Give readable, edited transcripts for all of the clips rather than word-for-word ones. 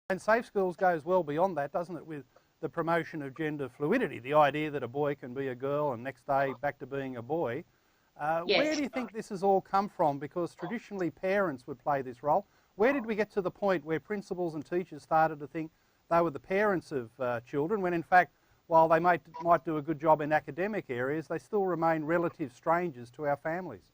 And Safe Schools goes well beyond that, doesn't it, with the promotion of gender fluidity, the idea that a boy can be a girl and next day back to being a boy. Yes. Where do you think this has all come from? Because traditionally parents would play this role. Where did we get to the point where principals and teachers started to think they were the parents of children, when in fact, while they might do a good job in academic areas, they still remain relative strangers to our families?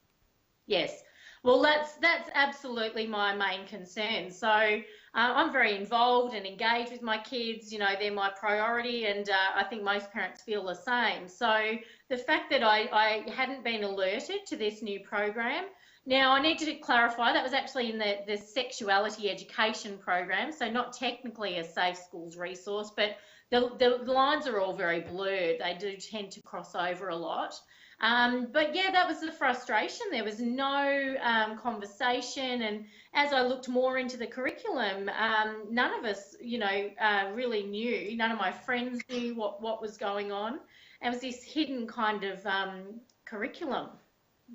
Yes. Well, that's absolutely my main concern. So I'm very involved and engaged with my kids. You know, they're my priority, and I think most parents feel the same. So the fact that I hadn't been alerted to this new program. Now, I need to clarify, that was actually in the sexuality education program, so not technically a Safe Schools resource, but the lines are all very blurred. They do tend to cross over a lot. But yeah, that was the frustration. There was no conversation, and as I looked more into the curriculum, none of us, you know, really knew. None of my friends knew what was going on. It was this hidden kind of curriculum.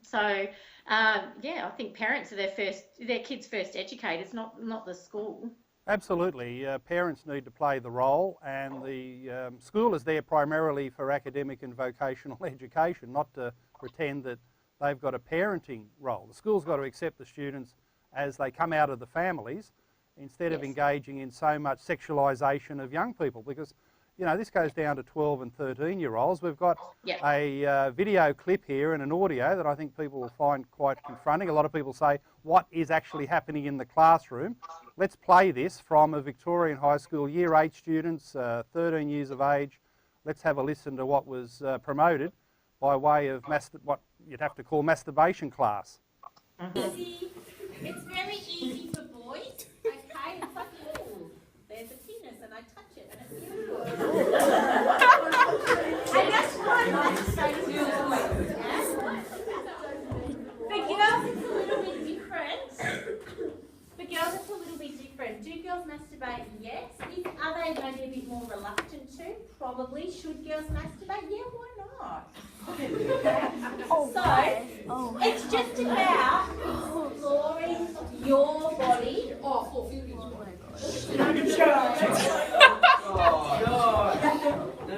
So yeah, I think parents are their kids' first educators, not the school. Absolutely. Parents need to play the role, and the school is there primarily for academic and vocational education, not to pretend that they've got a parenting role. The school's got to accept the students as they come out of the families instead of engaging in so much sexualisation of young people, because, you know, this goes down to 12 and 13-year-olds. We've got a video clip here and an audio that I think people will find quite confronting. A lot of people say, what is actually happening in the classroom? Let's play this from a Victorian high school, Year 8 students, 13 years of age. Let's have a listen to what was promoted by way of what you'd have to call masturbation class. Easy. It's very easy for boys, okay? It's like, ooh, there's a penis and I touch it and it feels good. And that's what I like to say to girls, yeah? For girls, it's a little bit different. For girls, it's a little bit different. Do girls masturbate? Yes. Are they maybe a bit more reluctant to? Probably. Should girls masturbate? Yeah, why not? So, it's just about exploring your body. Oh, None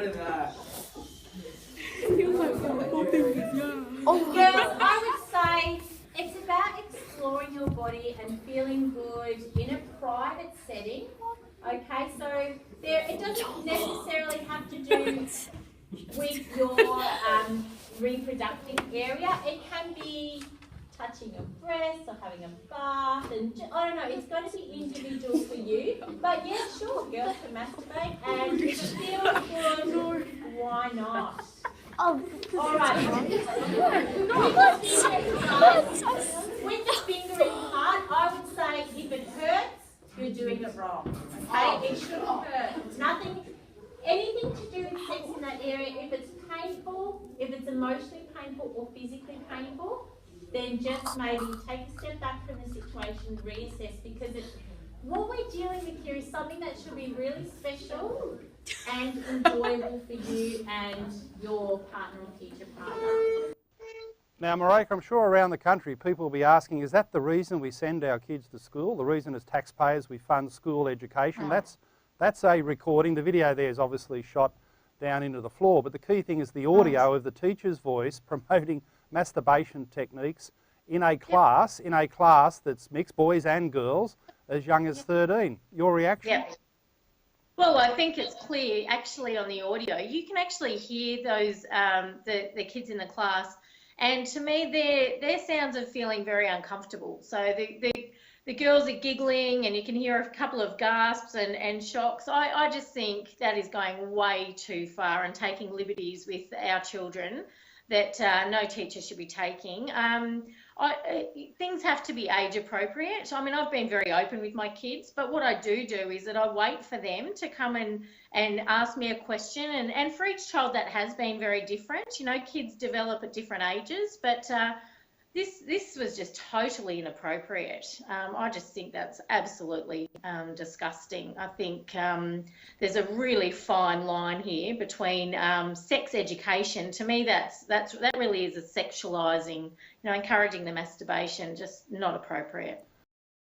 of that. Girls, I would say it's about exploring your body and feeling good in a private setting. Okay, so it doesn't necessarily have to do with your reproductive area. It can be touching a breast or having a bath, and I don't know, it's going to be individual for you. But yeah, sure, girls can masturbate, and if it feels good, why not? Oh, all right. With the fingering part, I would say if it hurts, you're doing it wrong. Okay, it shouldn't hurt. Anything to do with sex in that area, if it's painful, if it's emotionally painful or physically painful, then just maybe take a step back from the situation, reassess, because what we're dealing with here is something that should be really special and enjoyable for you and your partner or future partner. Now, Mareike, I'm sure around the country people will be asking, is that the reason we send our kids to school? The reason as taxpayers we fund school education? That's a recording. The video there is obviously shot down into the floor, but the key thing is the audio of the teacher's voice promoting masturbation techniques in a class that's mixed, boys and girls, as young as 13. Your reaction? Yeah. Well, I think it's clear actually on the audio. You can actually hear those the kids in the class, and to me their sounds are feeling very uncomfortable. So the girls are giggling, and you can hear a couple of gasps and shocks. I just think that is going way too far and taking liberties with our children that no teacher should be taking. Things have to be age appropriate. I mean, I've been very open with my kids, but what I do is that I wait for them to come and ask me a question. And for each child that has been very different. You know, kids develop at different ages, but this was just totally inappropriate. I just think that's absolutely disgusting. I think there's a really fine line here between sex education. To me, that really is a sexualising, you know, encouraging the masturbation, just not appropriate.